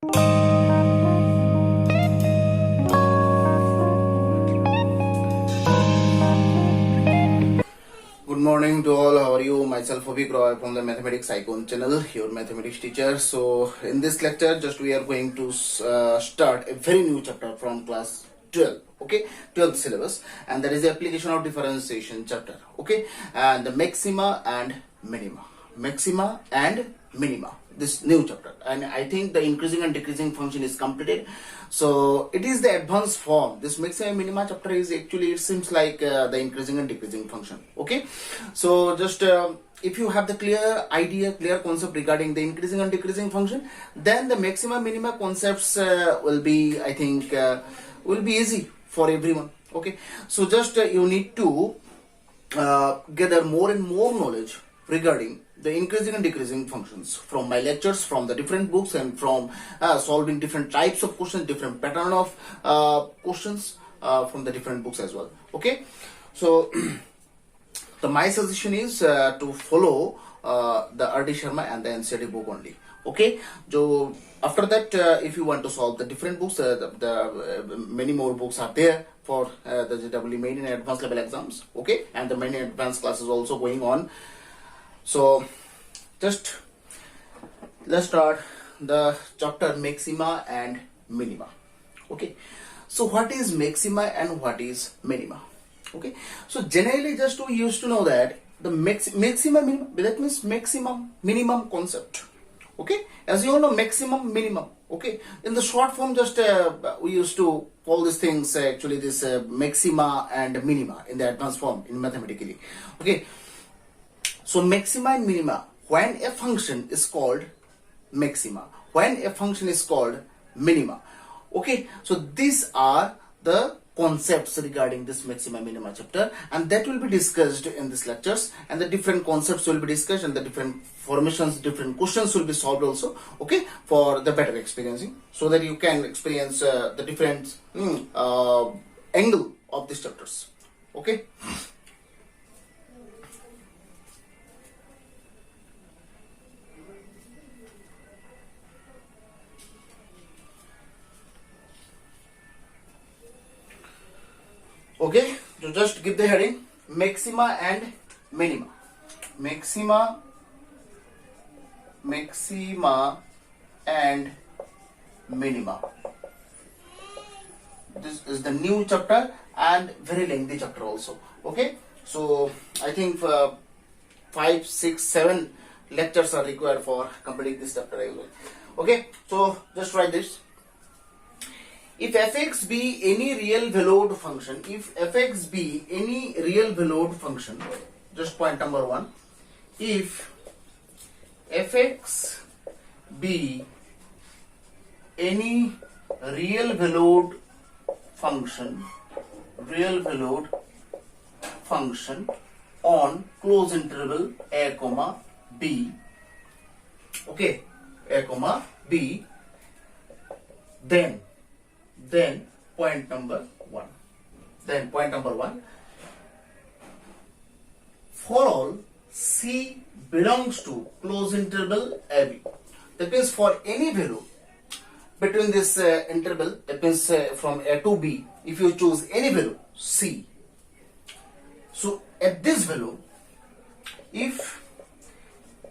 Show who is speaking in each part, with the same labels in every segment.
Speaker 1: Good morning to all. How are you? Myself Abhi Roy from the mathematicsicon channel, your mathematics teacher. So in this lecture, just we are going to start a very new chapter from class 12. Okay, 12th syllabus, and that is the application of differentiation chapter. Okay, and the maxima and minima. Maxima and minima. This new chapter, and I think the increasing and decreasing function is completed. So it is the advanced form. This maxima and minima chapter is actually, it seems like the increasing and decreasing function. Okay, so just if you have the clear idea, clear concept regarding the increasing and decreasing function, then the maxima minima concepts will be, I think, will be easy for everyone. Okay, so just you need to gather more and more knowledge regarding the increasing and decreasing functions from my lectures, from the different books, and from solving different types of questions, different pattern of questions from the different books as well. Okay, so my suggestion is to follow the R.D. Sharma and the NCERT book only. Okay, so after that, if you want to solve the different books, many more books are there for the JEE main and advanced level exams. Okay, and the many advanced classes also going on. So just let's start the chapter maxima and minima. Okay, so what is maxima and what is minima? Okay, so generally just we used to know that the maxima minimum, that means maximum minimum concept. Okay, as you all know, maximum minimum. Okay, in the short form, just we used to call these things actually this maxima and minima in the advanced form in mathematically. Okay, so maxima and minima, when a function is called maxima, when a function is called minima. Okay, so these are the concepts regarding this maxima minima chapter, and that will be discussed in these lectures, and the different concepts will be discussed, and the different formations, different questions will be solved also. Okay, for the better experiencing, so that you can experience the different angle of these chapters. Okay. Okay, so just give the heading maxima and minima. Maxima and minima. This is the new chapter and very lengthy chapter also. Okay, so I think 5, 6, 7 lectures are required for completing this chapter as well. Okay, so just write this. If fx be any real valued function, if fx be any real valued function, just point number 1, if fx be any real valued function on close interval a comma b, okay, a comma b, then point number 1. Then point number 1. For all C belongs to close interval AB. That means for any value between this interval, that means from A to B, if you choose any value C. So at this value, if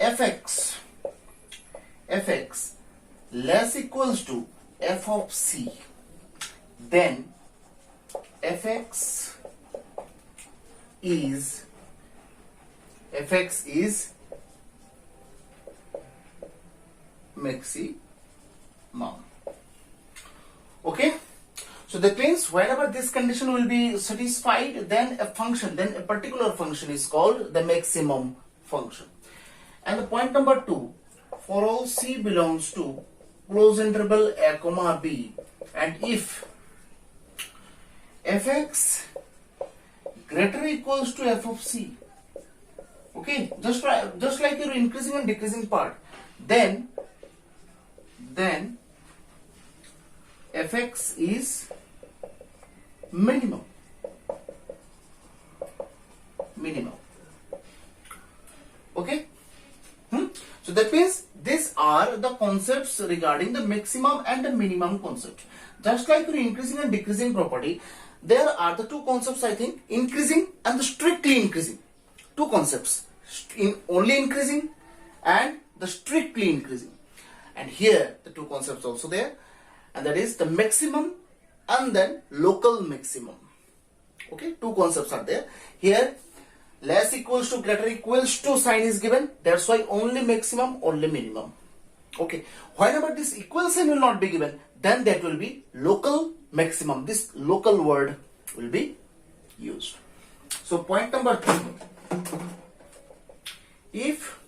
Speaker 1: fx less equals to f of C, then fx is maximum. Okay, so that means whenever this condition will be satisfied, then a particular function is called the maximum function. And the point number 2, for all C belongs to close interval a comma b, and if fx greater or equals to f of C, okay, just like your increasing and decreasing part, then fx is minimum. Okay, so that means these are the concepts regarding the maximum and the minimum concept. Just like your increasing and decreasing property, there are the two concepts, I think, increasing and the strictly increasing. Two concepts, in only increasing and the strictly increasing. And here the two concepts also there, and that is the maximum and then local maximum. Okay, two concepts are there. Here less equals to greater equals to sign is given, that's why only maximum, only minimum. Okay, whenever this equal sign will not be given, then that will be local maximum. This local word will be used. So point number 3, if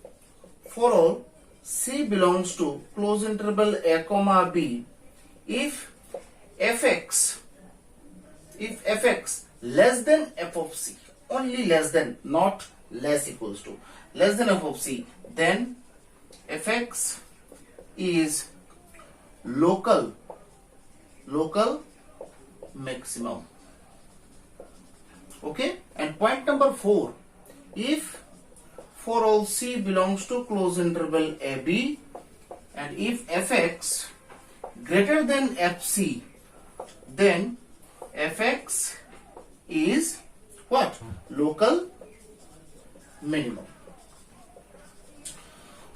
Speaker 1: for all C belongs to close interval a comma b, if fx less than f of c, only less than, not less equals to, less than f of c, then fx is local maximum. Okay, and point number 4, if for all c belongs to close interval ab and if fx greater than fc, then fx is what? Local minimum.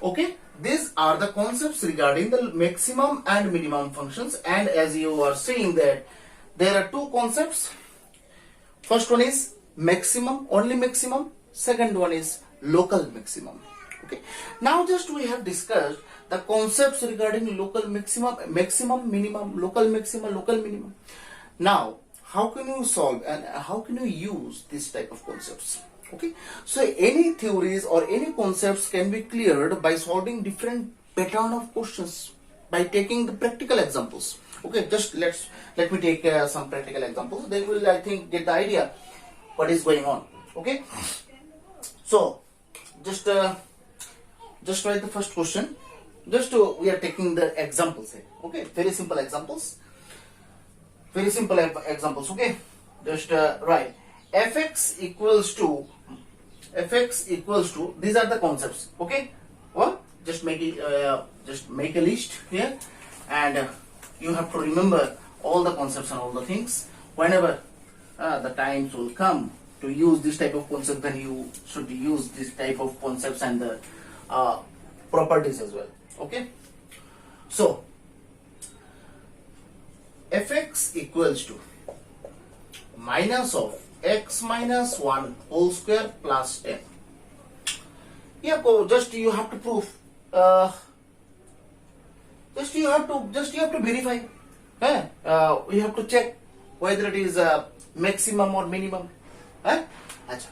Speaker 1: Okay, these are the concepts regarding the maximum and minimum functions, and as you are seeing that there are two concepts. First one is maximum, only maximum. Second one is local maximum. Okay, now just we have discussed the concepts regarding local maximum, minimum, local maximum, local minimum. Now how can you solve and how can you use this type of concepts? Okay, so any theories or any concepts can be cleared by solving different pattern of questions, by taking the practical examples. Okay, just let me take some practical examples, then we'll, I think, get the idea what is going on. Okay, so just write the first question. We are taking the examples here. Okay, very simple examples. Okay, just write fx equals to, these are the concepts. Okay, well, just make a list here, and you have to remember all the concepts and all the things. Whenever the times will come to use this type of concept, then you should use this type of concepts and the properties as well. Okay, so fx equals to minus of x minus 1 whole square plus 10. Yeah, just you have to prove. Just you have to verify. You have to check whether it is maximum or minimum. अच्छा,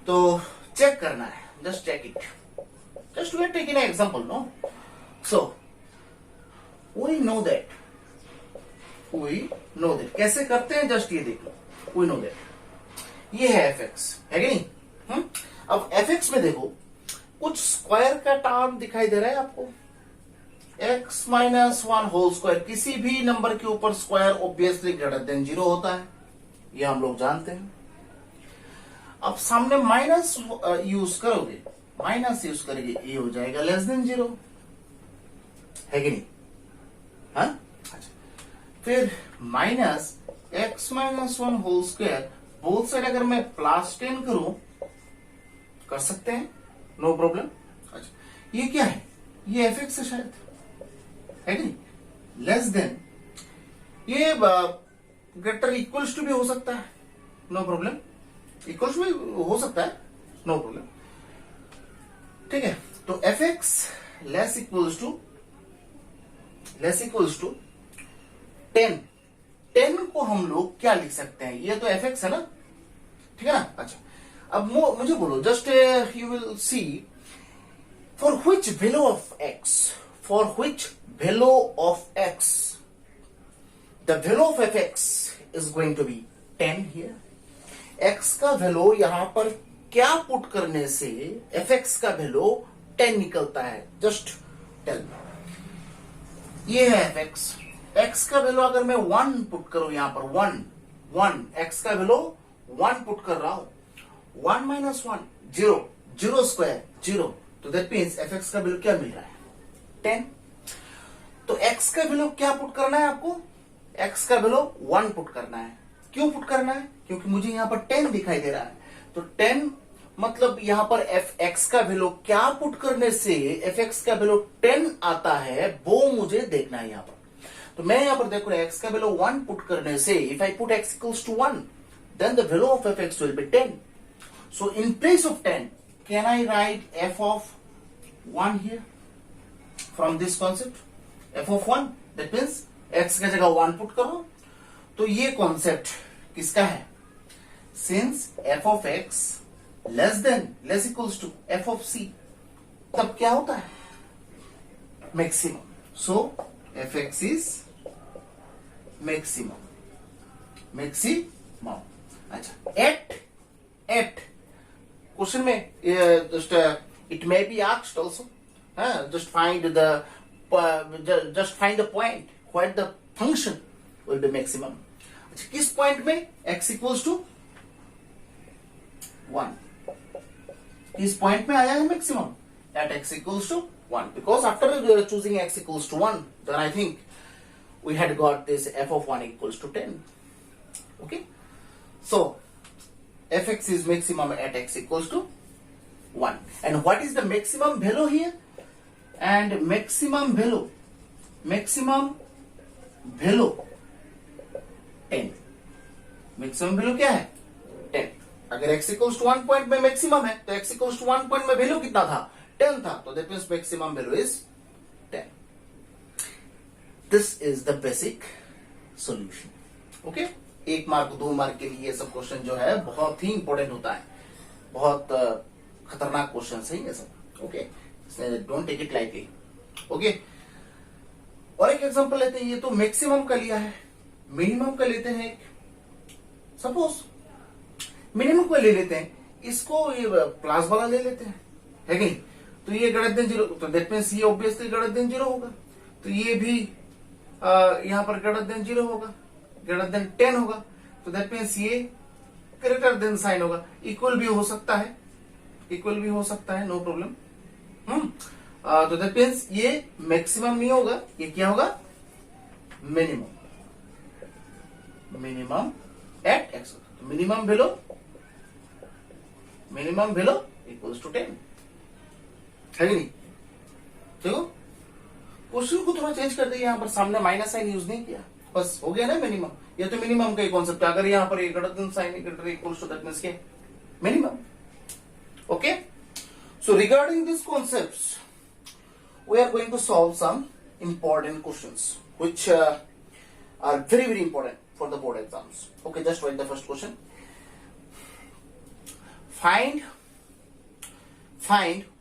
Speaker 1: तो check करना है. Just check it. Just we are taking an example, no? So we know that. कैसे करते हैं? Just ये देख लो. We know that. ये है fx, है कि नहीं? अब fx में देखो कुछ स्क्वायर का टर्म दिखाई दे रहा है आपको. x माइनस 1 होल स्क्वायर, किसी भी नंबर के ऊपर स्क्वायर ऑब्वियसली ग्रेटर देन 0 होता है, ये हम लोग जानते हैं. अब सामने माइनस यूज करोगे, माइनस करेंगे, ये हो जाएगा लेस देन 0, है कि नहीं? हाँ, अच्छा. फिर minus x minus 1 whole square, both side अगर मैं प्लस 10 करूं, कर सकते हैं, नो प्रॉब्लम. अच्छा, ये क्या है? ये fx है शायद, है कि नहीं? लेस देन, ये ग्रेटर इक्वल्स टू भी हो सकता है, नो प्रॉब्लम. इक्वल्स भी हो सकता है, नो प्रॉब्लम. ठीक है, तो fx लेस इक्वल्स टू 10 को हम लोग क्या लिख सकते हैं? ये तो fx है ना, ठीक है ना? अच्छा, अब मुझे बोलो, just you will see for which value of x the value of fx is going to be 10 here. x का वैल्यू यहां पर क्या पुट करने से fx का वैल्यू 10 निकलता है? Just tell me. ये है fx. x का वैल्यू अगर मैं 1 पुट करूं, यहां पर 1 x का वैल्यू 1 पुट कर रहा हूं. 1 माइनस 1 0 स्क्वायर 0, तो दैट मीन्स fx का वैल्यू क्या मिल रहा है? 10। तो x का वैल्यू क्या पुट करना है आपको? x का वैल्यू 1 पुट करना है। क्यों पुट करना है? क्योंकि मुझे यहां पर 10 दिखाई दे रहा है। तो 10 मतलब यहां पर fx का वैल्यू क्या पुट करने से fx का वैल्यू 10 आता है, वो मुझे देखना है यहां पर। तो मैं यहां पर देखो x का वैल्यू 1 पुट करने से, if I put x equals to 1, then the value of fx will be 10. So in place of 10, can I write f of 1 here from this concept? f of 1, that means x की जगह 1 put करो। तो ये concept किसका है? Since f of x less equals to f of c, तब क्या होता है? Maximum. So fx is maximum. Maximum. अच्छा, at क्वेश्चन में just it may be asked also. Just find the point where the function will be maximum. अच्छा, किस point में x equals to 1? किस पॉइंट में आया है maximum? At x equals to 1. Because after choosing x equals to 1, then I think we had got this f of 1 equals to 10. Okay. So fx is maximum at x equals to 1. And what is the maximum value here? And maximum value 10. Maximum value क्या है? 10. अगर x equals to 1 point में maximum है, तो x equals to 1 point में value कितना था? 10 था. तो that means maximum value is 10. This is the basic solution. Okay? 1 mark 2 mark के लिए ये सब क्वेश्चन जो है बहुत ही इंपॉर्टेंट होता है, बहुत खतरनाक क्वेश्चन है ये सब। Okay, don't take it lightly. Okay, और एक एग्जांपल लेते हैं। ये तो मैक्सिमम का लिया है, मिनिमम का लेते हैं। सपोज मिनिमम को ले लेते हैं, इसको ये प्लस वाला ले लेते हैं, है कि नहीं? तो ये ग्रेटर देन 0, तो दैट मींस ये ऑब्वियसली ग्रेटर देन 0 होगा। तो ये भी यहां पर ग्रेटर देन 0 होगा, ग्रेटर देन 10 होगा। तो दैट मीन्स ये ग्रेटर देन साइन होगा। इक्वल भी हो सकता है, इक्वल भी हो सकता है, नो प्रॉब्लम। तो दैट मीन्स ये मैक्सिमम नहीं होगा, ये क्या होगा? मिनिमम। Minimum at x. तो मिनिमम वैल्यू इक्वल्स टू 10, है कि नहीं? देखो क्वेश्चन को थोड़ा चेंज कर दिया, यहां पर सामने माइनस साइन यूज नहीं किया, बस हो गया ना मिनिमम। ये तो मिनिमम का ही कॉन्सेप्ट है। अगर यहाँ पर ये greater than sign greater equals to that means क्या? Minimum. Okay, so regarding this concepts we are going to solve some important questions which are very important for the board exams. Okay, just write the first question. Find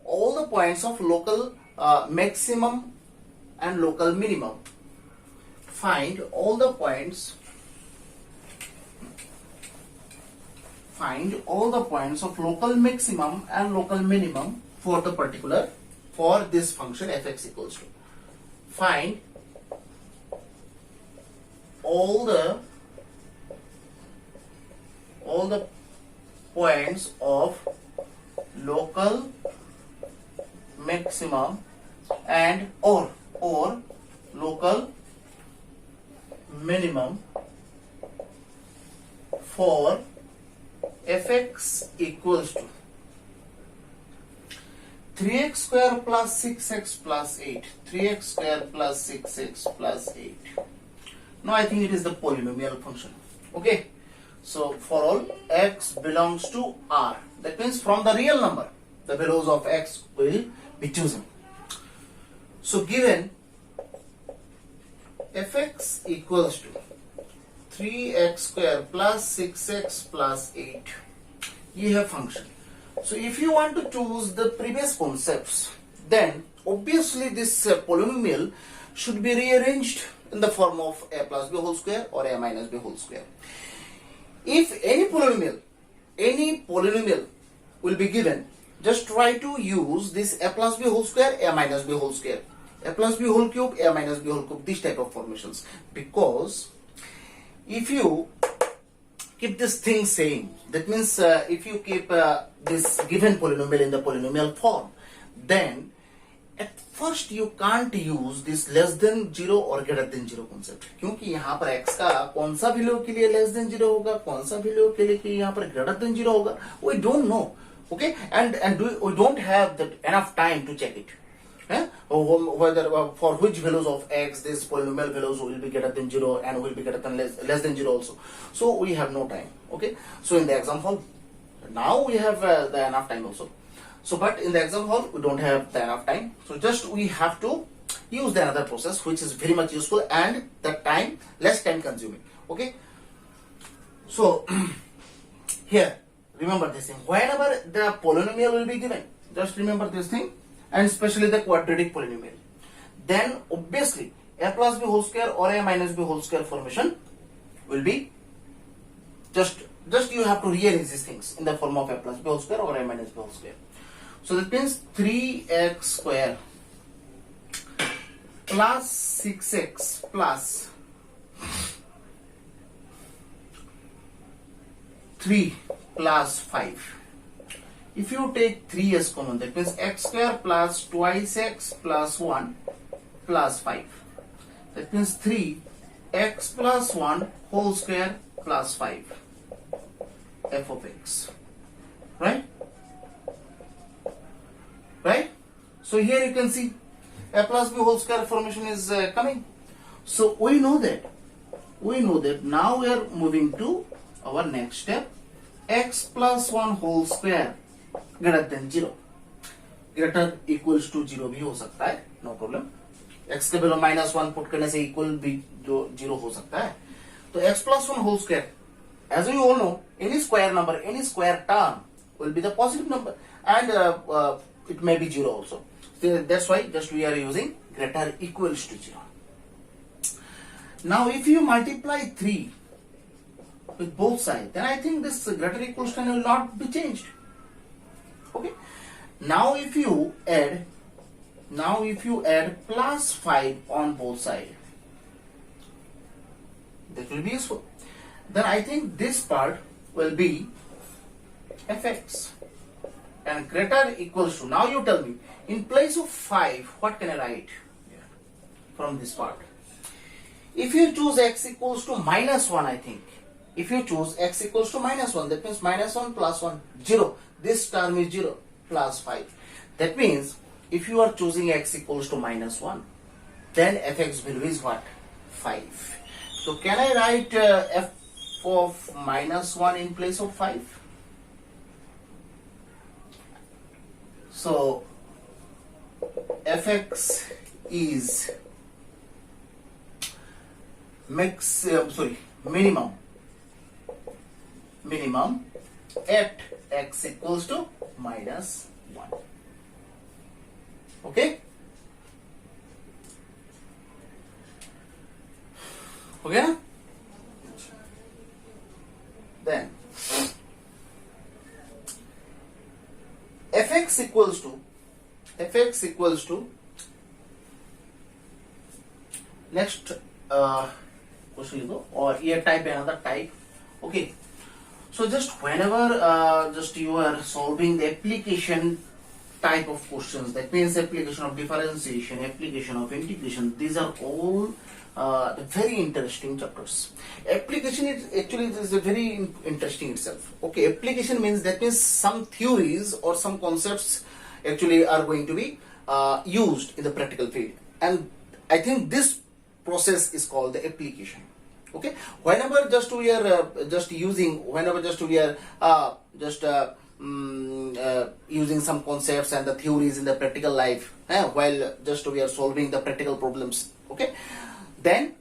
Speaker 1: all the points of local maximum and local minimum. Find all the points of local maximum and local minimum for the particular, for this function fx equals to. Find all the points of local maximum and or local minimum for fx equals to 3x square plus 6x plus 8. 3x square plus 6x plus 8. Now I think it is the polynomial function. Okay. So for all x belongs to R, that means from the real number, the values of x will be chosen. So given fx equals to 3x square plus 6x plus 8, ये है function. So if you want to choose the previous concepts, then obviously this polynomial should be rearranged in the form of a plus b whole square or a minus b whole square. If any polynomial will be given, just try to use this a plus b whole square, a minus b whole square, a plus b whole cube, a minus b whole cube, this type of formations. Because if you keep this thing same, that means if you keep this given polynomial in the polynomial form, then at first you can't use this less than zero और greater than zero concept, क्योंकि यहाँ पर x का कौन सा value के लिए less than zero होगा, कौन सा वैल्यू के लिए यहाँ पर ग्रेटर देन जीरो होगा, we don't know. Okay, and we don't have that enough time to check it. Whether for which values of x this polynomial values will be greater than zero and will be greater than less than zero also. So we have no time. Okay, so in the exam hall now we have the enough time also. So but in the exam hall we don't have the enough time. So just we have to use the another process which is very much useful and the time less time consuming. Okay, so here. Remember this thing. Whenever the polynomial will be given, just remember this thing, and especially the quadratic polynomial. Then obviously a plus b whole square or a minus b whole square formation will be just you have to rearrange these things in the form of a plus b whole square or a minus b whole square. So that means 3x square plus 6x plus 3 plus 5. If you take 3 as common, that means x square plus twice x plus 1 plus 5. That means 3x plus 1 whole square plus 5 f of x. Right? Right? So here you can see a plus b whole square formation is coming. So we know that now we are moving to our next step. X plus 1 whole square greater than 0, greater equals to 0 भी हो सकता है, no problem. X के value -1 put करने से equal भी 0 हो सकता है. तो x plus 1 whole square, as we all know, any square number, any square term will be the positive number, and it may be 0 also. So that's why just we are using greater equals to 0. Now if you multiply 3 with both sides, then I think this greater equals sign will not be changed. Okay. Now if you add plus 5 on both sides, that will be useful. Then I think this part will be fx and greater equals to. Now you tell me, in place of 5, what can I write from this part? If you choose x equals to -1, I think. If you choose x equals to -1, that means -1 plus 1, 0. This term is 0 plus 5. That means if you are choosing x equals to -1, then fx value is what? 5. So can I write f of -1 in place of 5? So fx is minimum at x equals to -1. Okay? Okay? Then fx equals to next question or here type another type. Okay. So just whenever just you are solving the application type of questions, that means application of differentiation, application of integration, these are all very interesting chapters. Application is actually very interesting itself. Okay, application means that means some theories or some concepts actually are going to be used in the practical field, and I think this process is called the application. Okay, whenever just we are using some concepts and the theories in the practical life, while just we are solving the practical problems, okay, then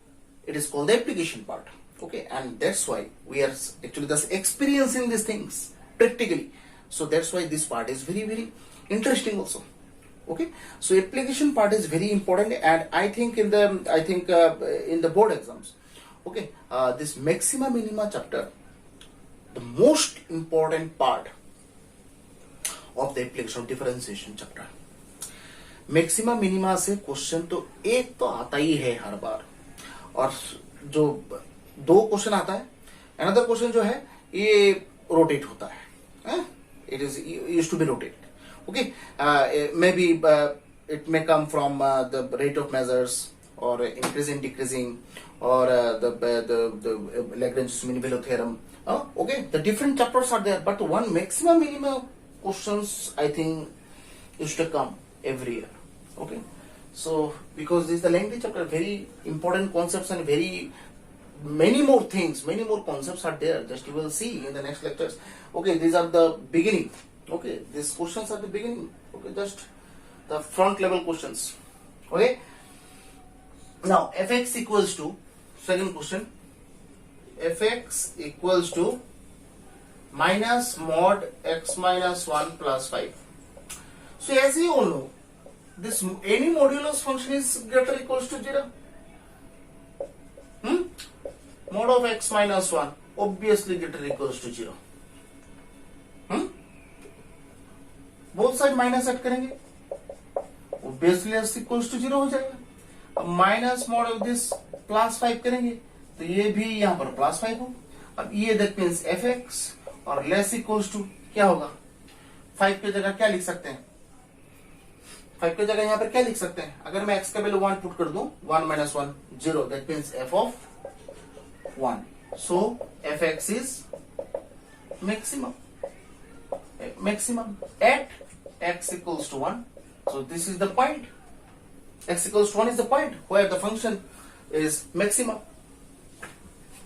Speaker 1: it is called the application part. Okay, and that's why we are actually just experiencing these things practically. So that's why this part is very, very interesting also. Okay, so application part is very important, and I think in the board exams, okay, this maxima minima chapter, the most important part of the application of differentiation chapter. Maxima minima से question तो एक तो आता ही है हर बार, और जो दो question आता है, अनदर क्वेश्चन जो है ये रोटेट होता है, it is used to be rotate. Okay, maybe it may come from the rate of measures, or increasing, decreasing, or the Lagrange's mean value theorem. Okay, the different chapters are there, but one maximum minimum questions I think used to come every year. Okay, so because this is the lengthy chapter, very important concepts and very many more things, many more concepts are there. Just you will see in the next lectures. Okay, these are the beginning. Okay, these questions are the beginning. Okay, just the front level questions. Okay, now fx equals to, second question, fx equals to minus mod x minus 1 plus 5. So as you all know, this any modulus function is greater or equals to 0. Mod of x minus 1 obviously greater or equals to 0. Both side minus add करेंगे, obviously x equals to 0 हो जाएगा. अब minus mod of this plus 5 करेंगे तो ये भी यहां पर प्लस 5 हो. अब ये दैट मींस fx और लेस इक्वल्स टू क्या होगा, 5 की जगह क्या लिख सकते हैं, 5 की जगह यहां पर क्या लिख सकते हैं, अगर मैं x का वैल्यू 1 पुट कर दूं, 1 minus 1 0, that means f of 1. So fx is maximum at x equals to 1. So this is the point. X equals to 1 is the point where the function is maximum.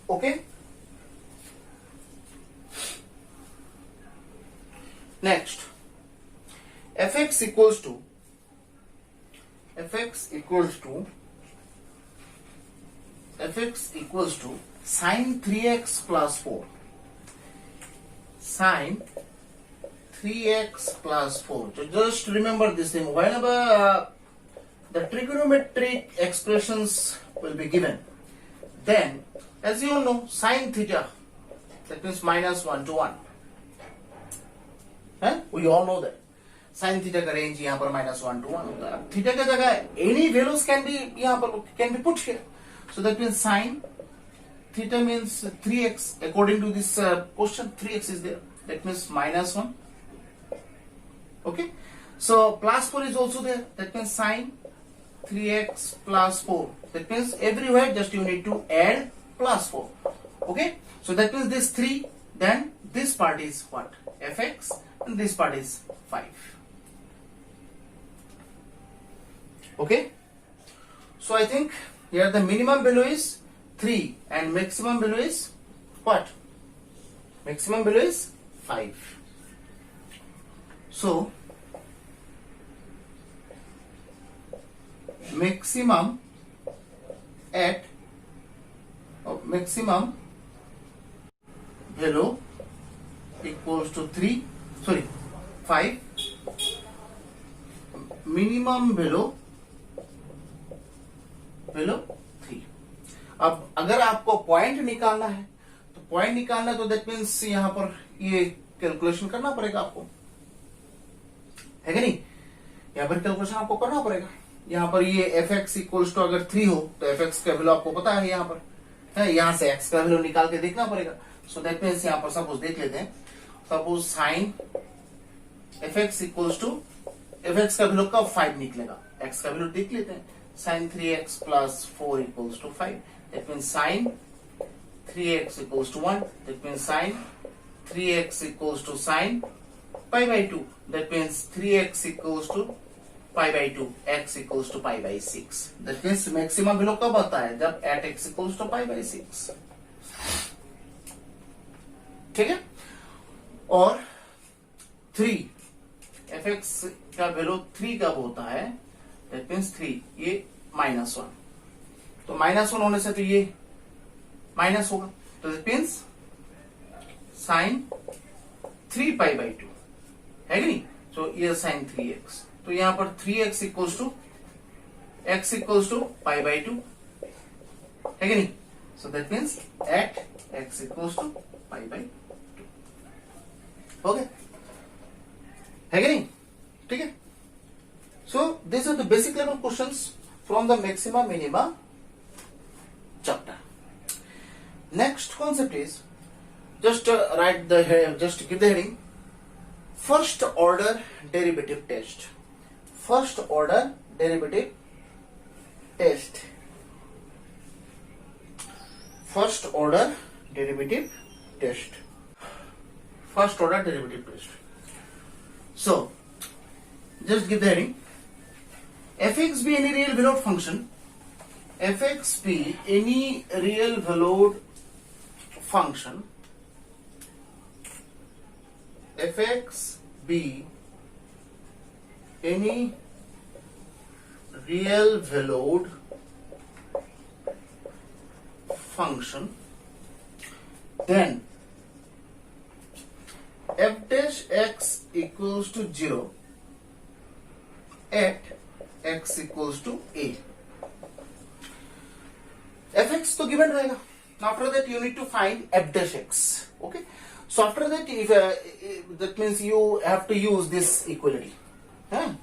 Speaker 1: Okay. Next, fx equals to sin 3x plus 4. Sin 3x plus 4. So just remember this thing. Whenever the trigonometric expressions will be given, then as you all know, sin theta, that means minus 1 to 1. We all know that. Sin theta का range यहाँ पर minus 1 to 1 होता है. Theta का जगह any values can be यहाँ पर can be put here. So that means sin theta means 3x. According to this question, 3x is there. That means minus 1. Okay. So plus 4 is also there. That means sin 3x plus 4. That means everywhere just you need to add plus 4. Okay. So that means this 3. Then this part is what? fx. And this part is 5. Okay. So I think here the minimum value is 3 and maximum value is what? Maximum value is 5. So maximum at maximum value equals to 5. Minimum value 3. अब अगर आपको point निकालना है तो that means यहां पर ये calculation करना पड़ेगा आपको, है कि नहीं. यहां पर कैलकुलेशन आपको करना पड़ेगा. यहां पर ये fx इक्वल्स टू अगर 3 हो तो fx का वैल्यू आपको पता है, यहां पर है, यहां से x का वैल्यू निकाल के देखना पड़ेगा. सो दैट मीन्स यहां पर सपोज देख लेते हैं. Suppose sign fx equals to fx का वैल्यू कब 5 निकलेगा, x का वैल्यू देख लेते हैं. sin 3x plus 4 equals to 5. That means sin 3x equals to 1. That means sin 3x equals to sin pi by 2. That means 3x equals to pi by 2. X equals to pi by 6. That means maximum value कब आता है, जब at x equals to pi by 6. ठीक है. और 3 fx का value 3 कब होता है, दैट मीन्स 3, ये -1. तो -1 होने से तो ये माइनस होगा. तो that means sign 3 pi by 2 है कि नहीं. तो ये साइन 3x. तो यहां पर 3x equals to x equals to pi by 2 है कि नहीं. So that means at x equals to pi by 2. Okay, है कि नहीं. ठीक है. So these are the basic level questions from the maxima minima chapter. Next concept is just give the heading, first order derivative test. first order derivative test. First order derivative test. First order derivative test. So just give the heading. Fx be any real valued function. Fx be any real valued function. Fx be any real valued function, then f dash x equals to 0 at x equals to a. Fx तो given रहेगा. After that you need to find f dash x. Okay. So after that, if that means you have to use this equality,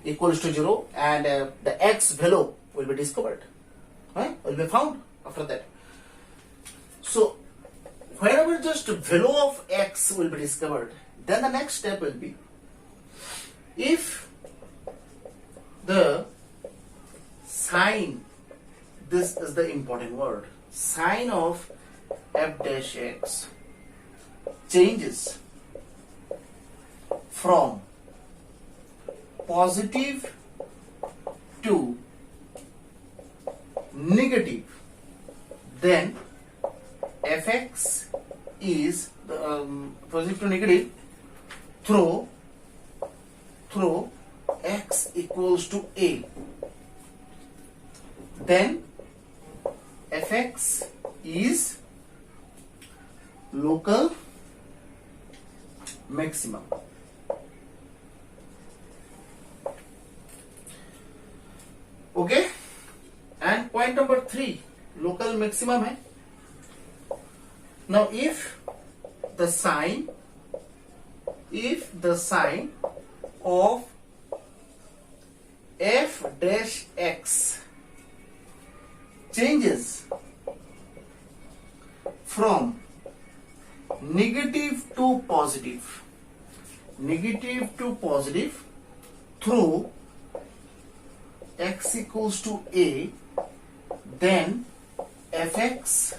Speaker 1: equals to 0, and the x value will be discovered, will be found after that. So whenever just value of x will be discovered, then the next step will be, if the sign, this is the important word, sign of f dash x changes from positive to negative, then fx is the positive to negative through x equals to a. Then fx is local maximum. Okay, and point number 3, local maximum है. Now if the sign of f dash x changes from negative to positive through x equals to a, then fx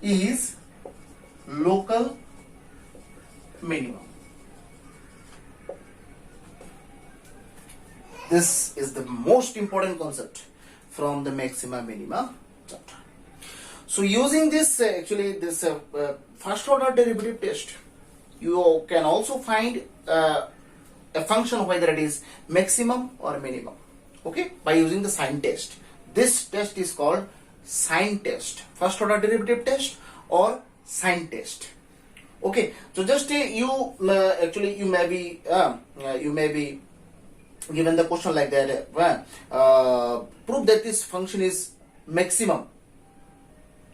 Speaker 1: is local minimum. This is the most important concept from the maxima minima chapter. So using this this first order derivative test, you can also find a function whether it is maximum or minimum, okay, by using the sign test. This test is called sign test, first order derivative test or sign test. Okay, so just you may be given the question like that, prove that this function is maximum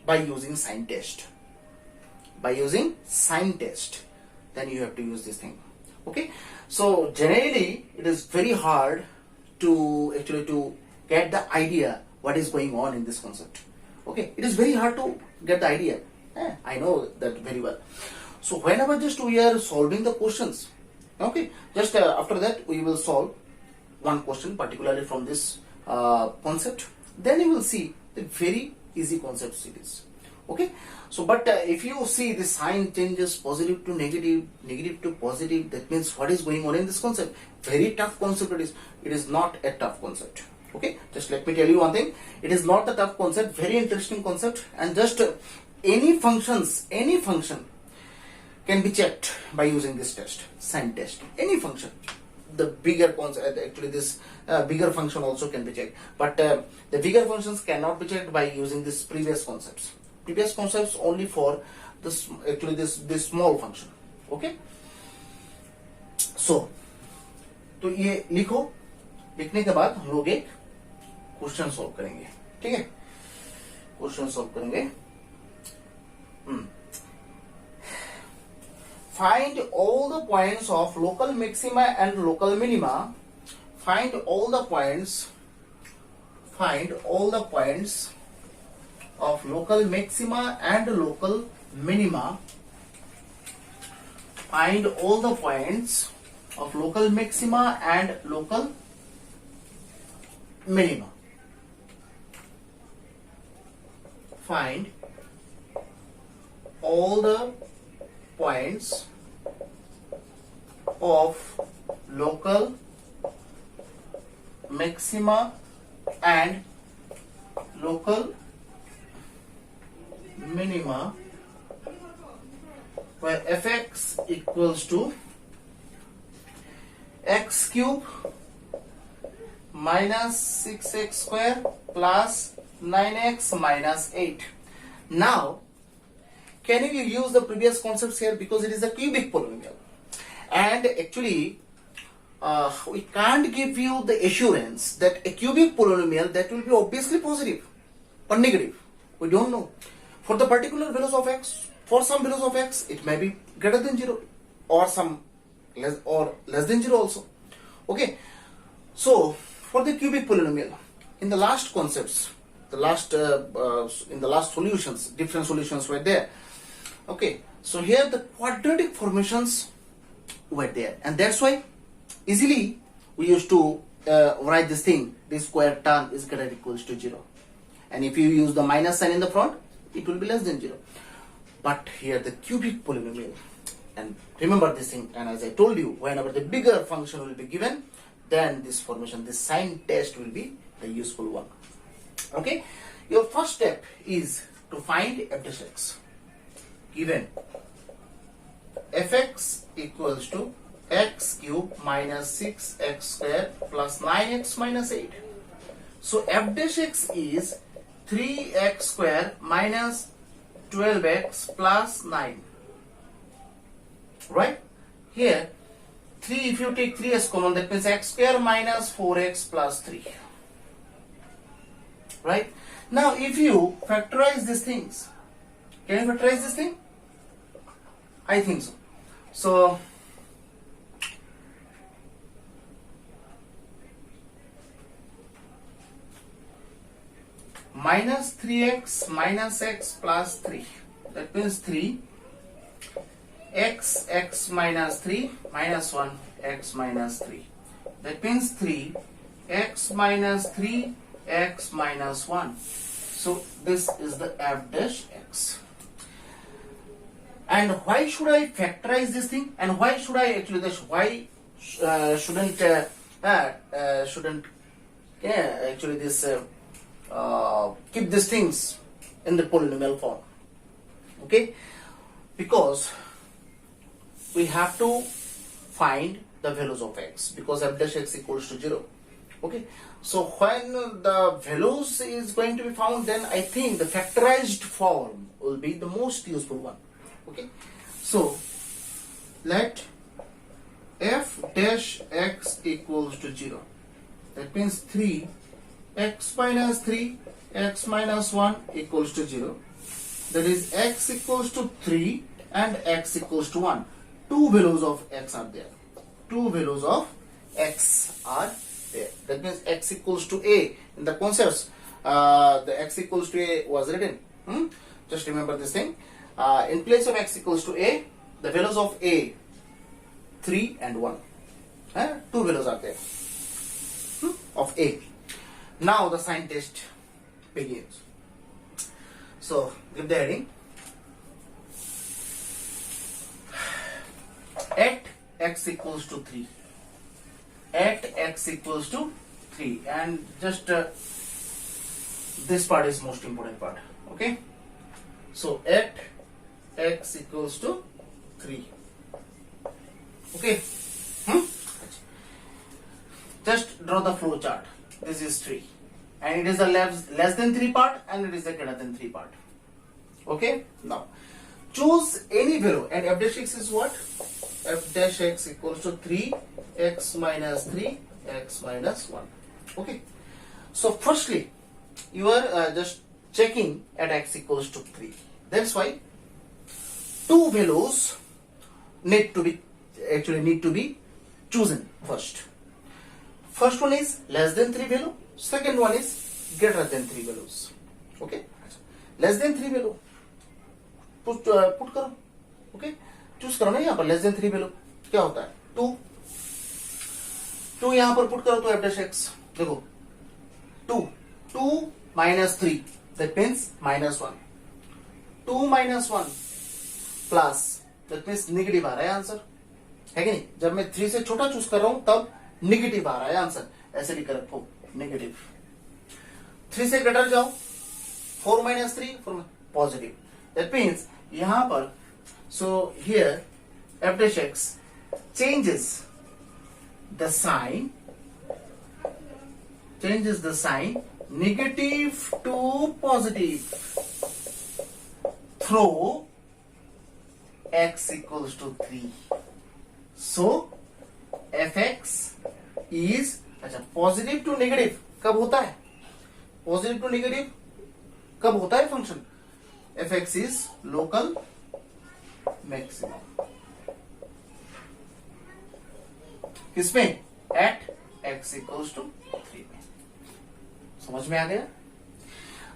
Speaker 1: by using sign test. By using sign test, then you have to use this thing. Okay, so generally it is very hard to get the idea what is going on in this concept. Okay, it is very hard to get the idea. I know that very well. So whenever just we are solving the questions, okay, just after that we will solve one question particularly from this concept. Then you will see the very easy concept series. Okay, so but if you see the sign changes positive to negative, negative to positive, that means what is going on in this concept? Very tough concept it is. It is not a tough concept. Okay, just let me tell you one thing. It is not a tough concept. Very interesting concept, and just any function can be checked by using this test, sign test. Any function. The bigger concept, actually this bigger function also can be checked, but the bigger functions cannot be checked by using this previous concepts. Previous concepts only for this this small function. Okay, so तो ये लिखो, लिखने के बाद हम लोग एक question solve करेंगे. ठीक है, क्वेश्चन सॉल्व करेंगे. Find all the points of local maxima and local minima. Find all the points of local maxima and local minima. Find all the points of local maxima and local minima. Find all the points of local maxima and local minima where fx equals to x cube minus 6x square plus 9x minus 8. Now, can you use the previous concepts here because it is a cubic polynomial, and actually we can't give you the assurance that a cubic polynomial that will be obviously positive or negative. We don't know. For the particular values of x, for some values of x, it may be greater than 0 or some less than 0 also. Okay. So for the cubic polynomial, in the last concepts, in the last solutions, different solutions were there. Okay. So here the quadratic formations were there, and that's why easily we used to write this thing. This square term is greater or equals to 0, and if you use the minus sign in the front, it will be less than 0. But here the cubic polynomial, and remember this thing, and as I told you, whenever the bigger function will be given, then this formation, this sign test will be the useful one. Okay, your first step is to find f dash x. Given fx equals to x cube minus 6x square plus 9x minus 8. So f dash x is 3x square minus 12x plus 9. Right? Here 3, if you take 3 as common, that means x square minus 4x plus 3. Right? Now if you factorize these things, can you factorize this thing? I think so. So minus 3x minus x plus 3, that means 3 x minus 3 minus 1 x minus 3, that means 3 x minus 3 x minus 1. So this is the f dash x. And why should I factorize this thing, and why should I actually shouldn't actually this keep these things in the polynomial form? Okay, because we have to find the values of x, because f dash x equals to 0. Okay, so when the values is going to be found, then I think the factorized form will be the most useful one. Okay, so let f dash x equals to 0, that means 3 x minus 3 x minus 1 equals to 0, that is x equals to 3 and x equals to 1. Two values of x are there. Two values of x are there. That means x equals to a. In the concepts, the x equals to a was written. Just remember this thing. In place of x equals to a, the values of a 3 and 1. Two values are there of a. Now the sign test begins. So give the heading. At x equals to 3. At x equals to 3. And just this part is most important part. Okay. So at x equals to 3. Okay. Just draw the flow chart. This is 3. And it is the less than 3 part, and it is the greater than 3 part. Okay. Now choose any value, and f dash x is what? F dash x equals to 3 x minus 3 x minus 1. Okay. So firstly, you are just checking at x equals to 3. That's why two values need to be chosen first. First one is less than 3 value. Second one is greater than 3 values. Okay. Less than 3 value put करो. Okay. Choose करो ना यहाँ पर less than 3 value क्या होता है 2. 2 यहां पर पुट करो तो f dash x, देखो 2 minus 3, that means minus 1, 2 minus 1 plus, that means negative आ रहा है आंसर, है कि नहीं? जब मैं 3 से छोटा चूज कर रहा हूं तब नेगेटिव आ रहा है आंसर, ऐसे लिख कर रखो नेगेटिव। 3 से ग्रेटर जाओ, 4 minus 3 पॉजिटिव, दैट मीन्स यहां पर so here f dash x changes the sign negative to positive through x equals to 3. So fx is, अच्छा पॉजिटिव टू नेगेटिव कब होता है? पॉजिटिव टू नेगेटिव कब होता है function? fx is local maximum, किसमें? एट x equals to 3 में। समझ में आ गया?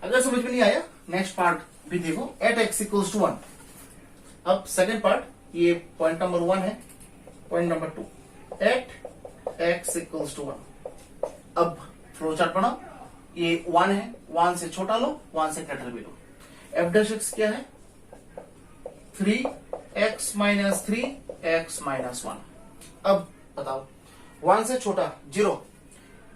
Speaker 1: अगर समझ में नहीं आया, नेक्स्ट पार्ट भी देखो, एट x equals to 1। अब सेकेंड पार्ट, ये पॉइंट नंबर 1 है, point number 2, at x equals to 1। अब फ्लो चार्ट बनाओ, ये 1 है, 1 से छोटा लो, 1 से ग्रेटर भी लो। f dash x क्या है? 3x minus 3x minus 1। अब बताओ, 1 से छोटा 0,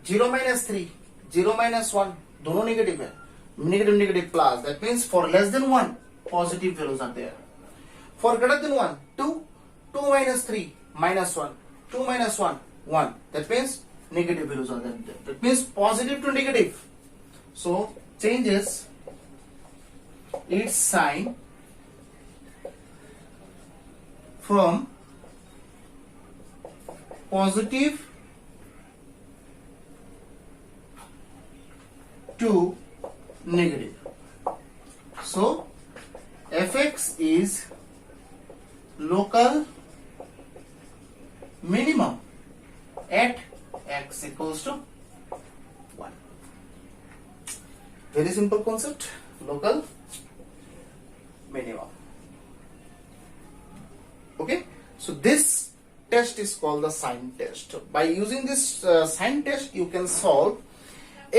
Speaker 1: 0 minus 3, 0 minus 1 दोनों नेगेटिव है, negative plus, that means for less than 1 positive values are there, for greater than 1 2 minus 3 minus 1, 2 minus 1 1, that means negative values are there, that means positive to negative, so changes its sign from positive to negative. So fx is local minimum at x equals to 1. Very simple concept, local minimum. Okay, so this test is called the sign test. By using this sign test, you can solve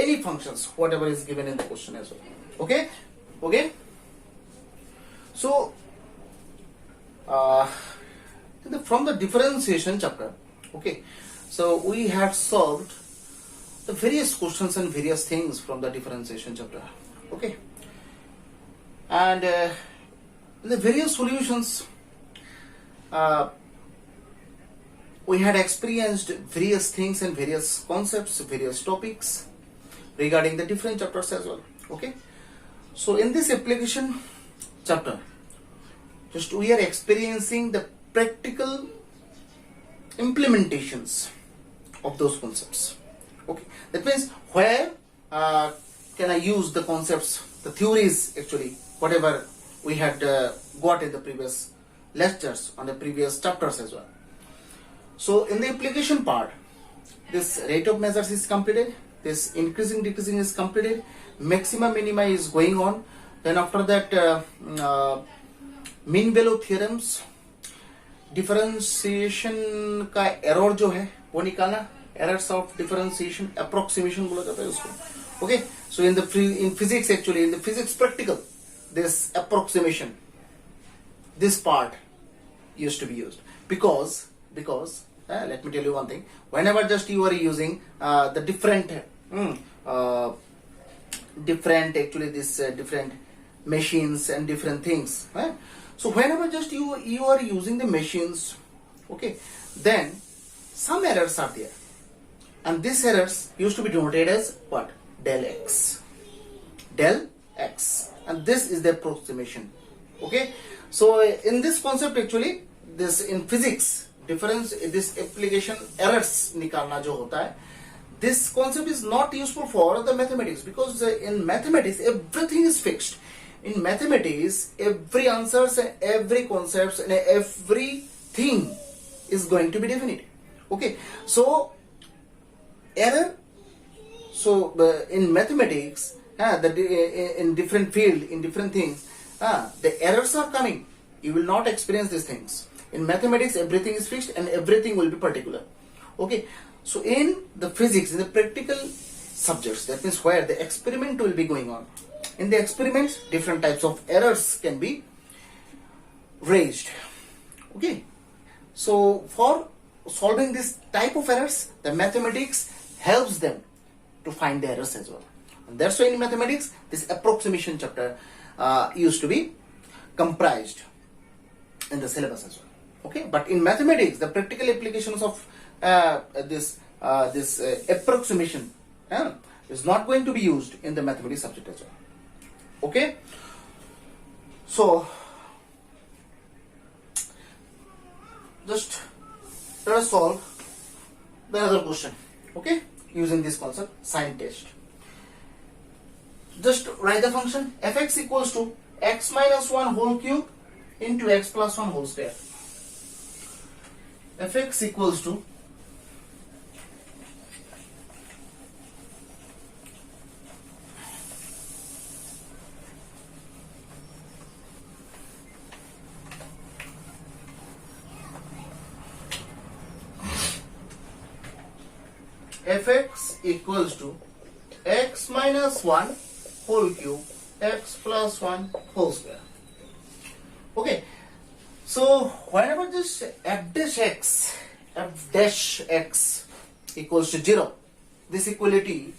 Speaker 1: any functions, whatever is given in the question as well. Okay. So from the differentiation chapter, okay, so we have solved the various questions and various things from the differentiation chapter. Okay, and the various solutions, we had experienced various things and various concepts, various topics regarding the different chapters as well. Okay, so in this application chapter, just we are experiencing the practical implementations of those concepts. Okay, that means where can I use the concepts, the theories actually, whatever we had got in the previous lectures on the previous chapters as well. So in the application part, this rate of measures is completed, this increasing decreasing is completed, maxima minima is going on, then after that mean value theorems, differentiation का error जो है वो निकालना, errors of differentiation, approximation बोला जाता है उसको. Okay, so in physics actually, in the physics practical, this approximation, this part used to be used because let me tell you one thing, whenever just you are using the different actually this different machines and different things, so whenever just you are using the machines, okay, then some errors are there, and these errors used to be denoted as what? Del x, and this is the approximation. Okay, so in this concept actually, this in physics difference, this application errors nikalna jo hota hai, this concept is not useful for the mathematics, because in mathematics everything is fixed. In mathematics every answers and every concepts and everything is going to be definite. Okay, so error, so in mathematics in different field, in different things, the errors are coming, you will not experience these things. In mathematics everything is fixed and everything will be particular. Okay, So in the physics, in the practical subjects, that means where the experiment will be going on. In the experiments, different types of errors can be raised. Okay. So for solving this type of errors, the mathematics helps them to find the errors as well. And that's why in mathematics, this approximation chapter used to be comprised in the syllabus as well. Okay, but in mathematics, the practical applications of this approximation is not going to be used in the mathematics subject as well. Okay, so just let us solve the other question. Okay, using this concept, sign test. Just write the function fx equals to x minus 1 whole cube into x plus 1 whole square. Fx equals to x minus 1 whole cube x plus 1 whole square. Okay, so whenever this f dash x equals to 0, this equality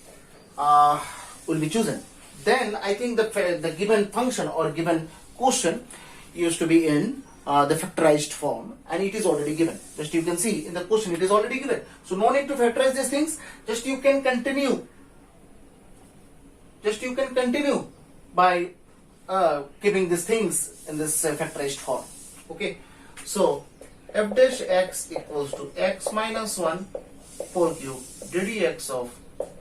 Speaker 1: will be chosen. Then I think the given function or given question used to be in the factorized form, and it is already given. Just you can see in the question it is already given. So no need to factorize these things. Just you can continue. By keeping these things in this factorized form. Okay, so f dash x equals to x minus 1 whole cube ddx of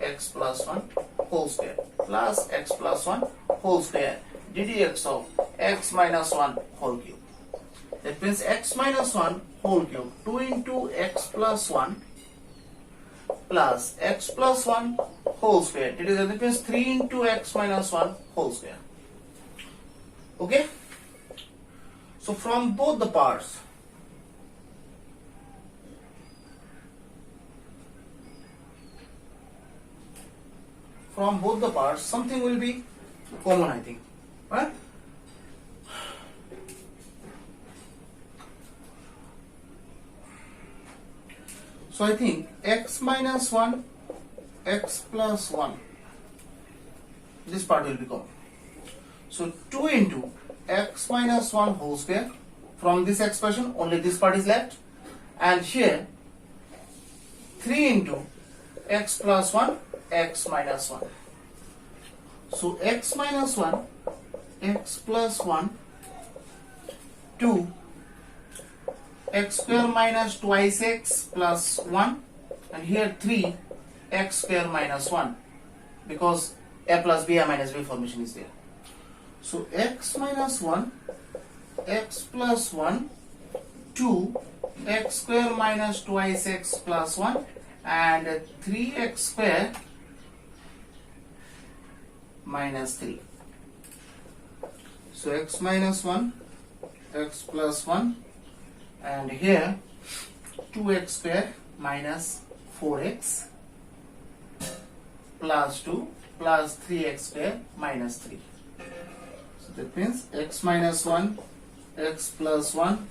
Speaker 1: x plus 1 whole square plus x plus 1 whole square ddx of x minus 1 whole cube. That means x minus 1 whole cube 2 into x plus 1 plus x plus 1 whole square. That means 3 into x minus 1 whole square. Okay, so from both the parts, something will be common, I think, right? So I think x minus 1 x plus 1, this part will be common. So 2 into x minus 1 whole square, from this expression only this part is left, and here 3 into x plus 1 x minus 1. So x minus 1 x plus 1 2 x square minus twice x plus 1, and here 3 x square minus 1, because a plus b, a minus b formation is there. So x minus 1 x plus 1 2 x square minus twice x plus 1 and 3x square minus 3. So x minus 1 x plus 1 and here 2x square minus 4x plus 2 plus 3x square minus 3. So that means x minus 1 x plus 1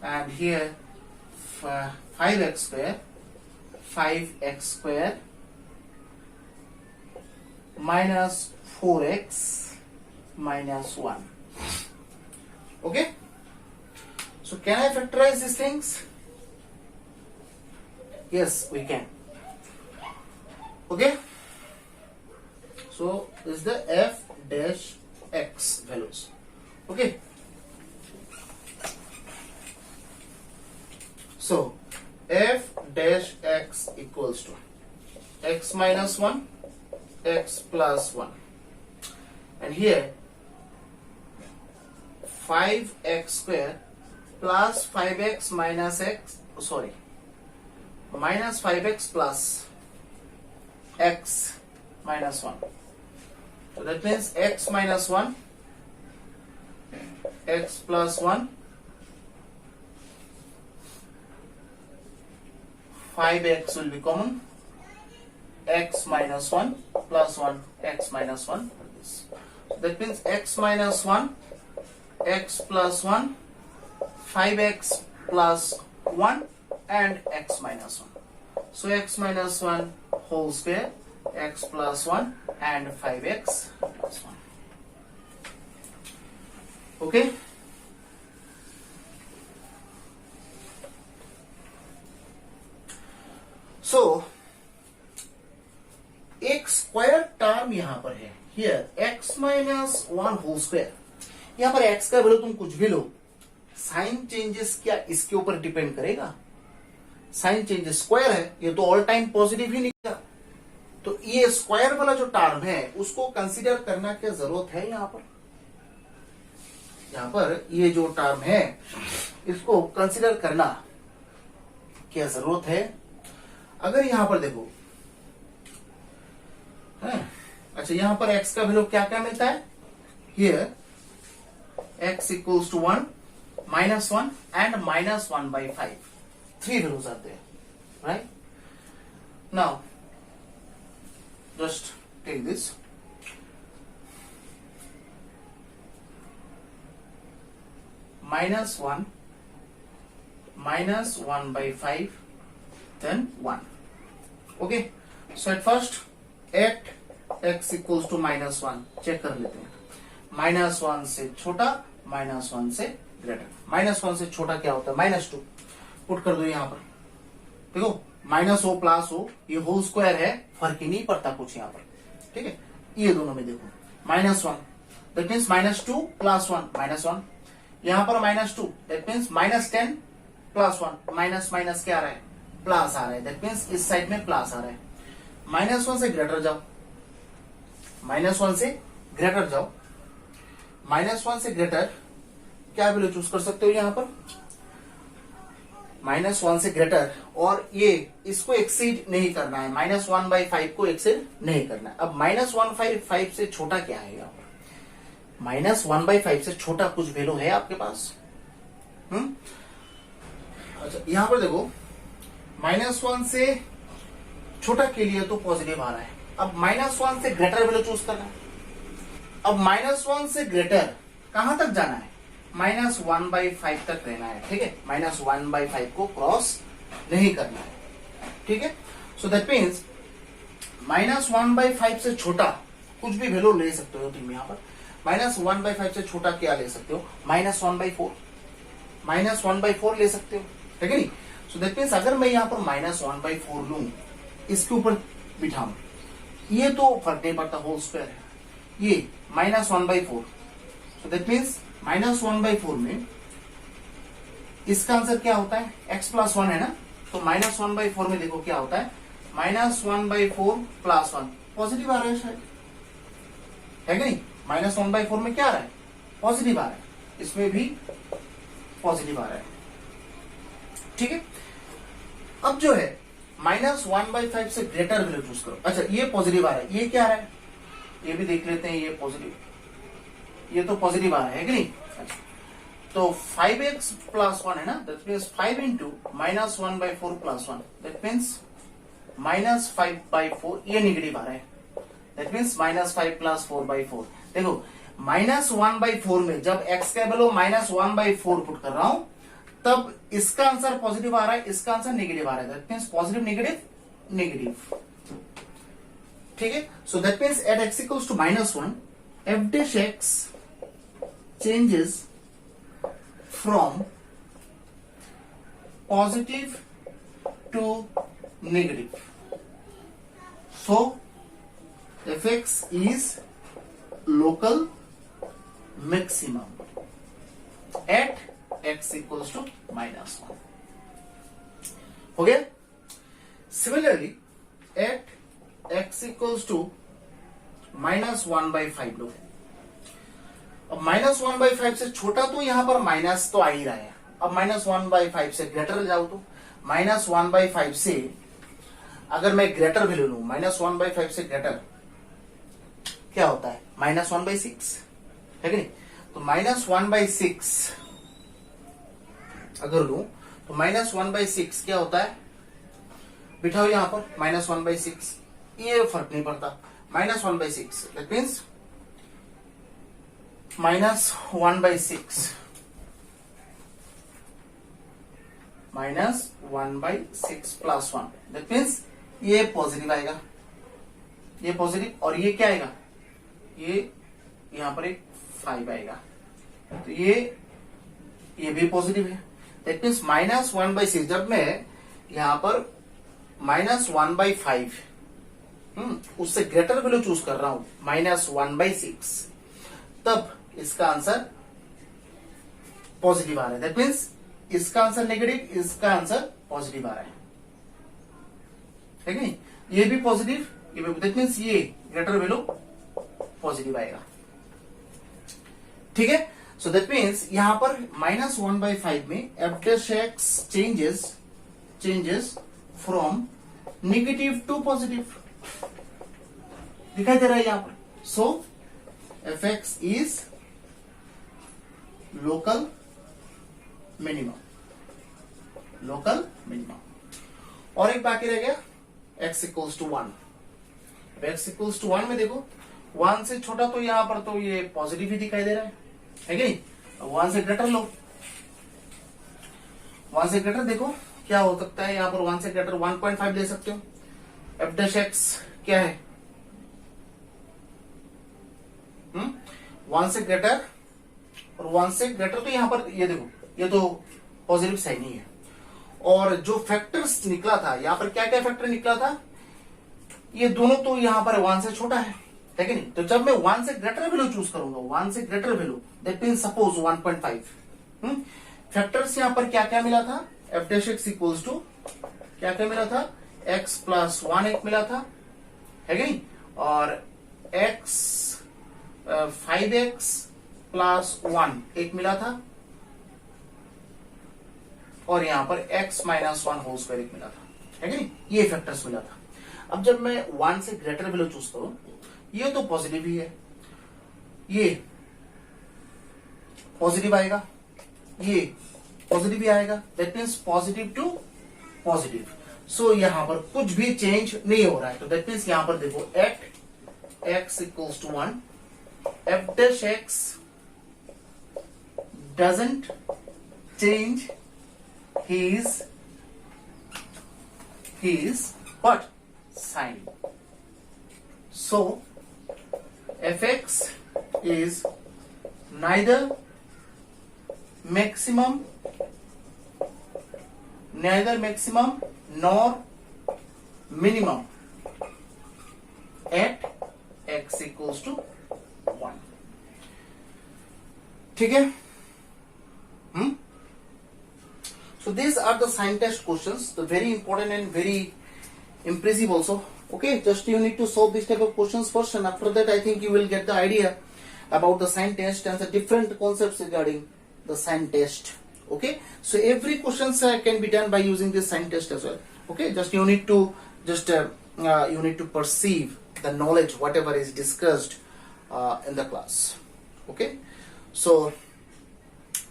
Speaker 1: and here 5x square minus 4x minus 1. Okay, so can I factorize these things? Yes, we can. Okay, so this is the f dash x values. Okay, so f dash x equals to x minus 1 x plus 1 and here 5x square plus 5x minus x, minus 5x plus x minus 1. So that means x minus 1 x plus 1 5x will be common, x minus 1 plus 1, x minus 1. That means x minus 1, x plus 1, 5x plus 1 and x minus 1. So x minus 1 whole square, x plus 1 and 5x plus 1. Okay. So एक square term यहां पर है, here x minus 1 whole square. यहां पर x का value तुम कुछ भी लो, साइन चेंजेस क्या इसके ऊपर डिपेंड करेगा? साइन चेंजेस स्क्वायर है, ये तो ऑल टाइम पॉजिटिव ही निकलेगा. तो ये स्क्वायर वाला जो टर्म है उसको कंसीडर करना क्या जरूरत है? यहां पर ये जो टर्म है इसको कंसीडर करना क्या जरूरत है? अगर यहां पर देखो है, अच्छा यहां पर x का वैल्यू क्या क्या मिलता है? Here x equals to 1, minus 1 and minus 1/5. 3 values आते हैं, right? Now just take this. minus 1, minus 1/5, then 1. Okay, so at first at x equals to minus 1 check कर लेते हैं. माइनस 1 से छोटा, माइनस 1 से ग्रेटर. माइनस 1 से छोटा क्या होता है? माइनस 2. पुट कर दो यहां पर. देखो माइनस हो प्लस हो ये होल स्क्वायर है, फर्क ही नहीं पड़ता कुछ यहां पर. ठीक है, ये दोनों में देखो minus 1 that means minus 2 plus 1 minus 1. यहां पर minus 2 that means minus 10 plus 1. Minus minus क्या आ रहा है? प्लस आ रहा है. दैट मीन्स इस साइड में प्लस आ रहा है. माइनस 1 से ग्रेटर जाओ, माइनस 1 से ग्रेटर जाओ. माइनस 1 से ग्रेटर क्या वैल्यू चूज कर सकते हो यहां पर? माइनस 1 से ग्रेटर, और ये इसको एक्सीड नहीं करना है. माइनस 1/5 को एक्सीड नहीं करना है. अब माइनस 1/5 से छोटा क्या है यहां पर? माइनस 1/5 से छोटा कुछ वैल्यू है आपके पास? अच्छा यहां पर देखो माइनस 1 से छोटा के लिए तो पॉजिटिव आ रहा है. अब माइनस 1 से ग्रेटर वैल्यू चूज करना है. अब माइनस 1 से ग्रेटर कहां तक जाना है? माइनस 1/5 तक रहना है. ठीक है, माइनस 1/5 को क्रॉस नहीं करना है. ठीक है, सो दैट मीन्स माइनस 1/5 से छोटा कुछ भी वैल्यू ले सकते हो तुम यहां पर. माइनस 1/5 से छोटा क्या ले सकते हो? माइनस 1/4, माइनस 1/4 ले सकते हो. ठीक है नहीं? सो दैट मीन्स अगर मैं यहां पर माइनस 1/4 लू, इसके ऊपर बिठाऊं, ये तो फर्क नहीं पड़ता, होल स्क्वायर है. ये minus 1/4, so that means minus 1/4 में इसका आंसर क्या होता है? x प्लस 1 है ना. तो माइनस 1/4 में देखो क्या होता है? Minus 1/4 plus 1. पॉजिटिव आ रहा है शायद, है कि नहीं? माइनस 1/4 में क्या आ रहा है? पॉजिटिव आ रहा है. इसमें भी पॉजिटिव आ रहा है. ठीक है, अब जो है माइनस 1/5 से ग्रेटर वैल्यू चूज करो. अच्छा ये पॉजिटिव आ रहा है, ये क्या आ रहा है? ये भी देख लेते हैं. ये पॉजिटिव, ये तो पॉजिटिव आ रहा है कि नहीं? अच्छा, तो 5x प्लस 1 है ना. That means 5 into minus 1/4 plus 1, that means minus 5/4. ये निगेटिव आ रहा है. That means minus 5 plus 4/4. देखो माइनस 1/4 में जब x का वैल्यू माइनस 1/4 पुट कर रहा हूं तब इसका आंसर पॉजिटिव आ रहा है, इसका आंसर नेगेटिव आ रहा है. That means positive negative negative. ठीक है, so that means at x equals to minus 1 f dash x changes from positive to negative. So fx is local maximum at x equals to minus 1. Okay, similarly at x equals to minus 1/5 लो. अब minus 1/5 से छोटा तो यहां पर minus तो आ ही रहा है. अब माइनस 1/5 से ग्रेटर जाओ तो माइनस 1/5 से अगर मैं ग्रेटर वैल्यू लू, माइनस 1/5 से ग्रेटर क्या होता है? माइनस 1/6 है कि नहीं? तो माइनस 1/6 अगर लू तो माइनस 1/6 क्या होता है? बिठाओ यहाँ पर -1/6, ये फर्क नहीं पड़ता, -1/6 दैट मीन्स -1/6 -1/6 + 1 दैट मीन्स ये पॉजिटिव आएगा, ये पॉजिटिव, और ये क्या आएगा, ये यहां पर एक 5 आएगा, तो ये भी पॉजिटिव है। दैट मीन्स -1/6, जब मैं यहां पर -1/5 उससे ग्रेटर वैल्यू चूज कर रहा हूं, -1/6, तब इसका आंसर पॉजिटिव आ रहा है। दैट मीन्स इसका आंसर नेगेटिव, इसका आंसर पॉजिटिव आ रहा है कि नहीं, ये भी पॉजिटिव, ये भी, दैट मीन्स ये ग्रेटर वैल्यू पॉजिटिव आएगा। ठीक है, सो दैट मीन्स यहां पर -1/5 में f' changes from negative to positive दिखाई दे रहा है यहां पर। So fx is local minimum, और एक बाकी रह गया x = 1। x = 1 में देखो 1 से छोटा तो यहां पर तो ये पॉजिटिव ही दिखाई दे रहा है कि नहीं, 1 से ग्रेटर लो, 1 से ग्रेटर देखो क्या हो सकता है, यहां पर 1 से ग्रेटर 1.5 ले सकते हो। f' क्या है, 1 से ग्रेटर, और 1 से ग्रेटर तो यहां पर ये देखो, ये तो पॉजिटिव साइन ही है। और जो फैक्टर्स निकला था यहां पर, क्या क्या फैक्टर निकला था, ये दोनों तो यहां पर 1 से छोटा है कि नहीं, तो जब मैं 1 से ग्रेटर वैल्यू चूज करूंगा, 1 से greater value that means suppose 1.5, factors यहां पर क्या क्या मिला था, f' इक्वल्स टू क्या क्या मिला था, x + 1 एक मिला था है कि नहीं, और x 5x + 1 एक मिला था, और यहां पर x - 1 होल स्क्वायर एक मिला था है कि नहीं, ये फैक्टर्स मिला था। अब जब मैं 1 से ग्रेटर वैल्यू चूज करूं, ये तो पॉजिटिव ही है, ये पॉजिटिव आएगा, ये पॉजिटिव ही आएगा, that means positive to positive. So यहां पर कुछ भी चेंज नहीं हो रहा है, तो दैट मीन्स यहां पर देखो eight x = 1, f' doesn't change his what, sign. So fx is neither maximum nor minimum at x = 1। ठीक है, so these are the sign test questions, the very important and very impressive also. Okay, just you need to solve this type of questions first, and after that I think you will get the idea about the sign test and the different concepts regarding the sign test. Okay, so every questions can be done by using this sign test as well. Okay, just you need to perceive the knowledge whatever is discussed in the class. Okay, so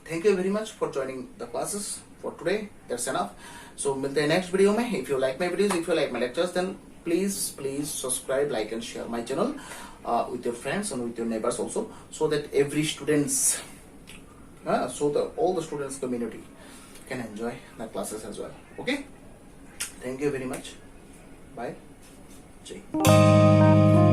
Speaker 1: thank you very much for joining the classes for today. That's enough. So मिलते हैं next video में. If you like my videos, if you like my lectures, then please subscribe, like and share my channel with your friends and with your neighbors also, so that every students all the students community can enjoy the classes as well. Okay, thank you very much. Bye. Jai.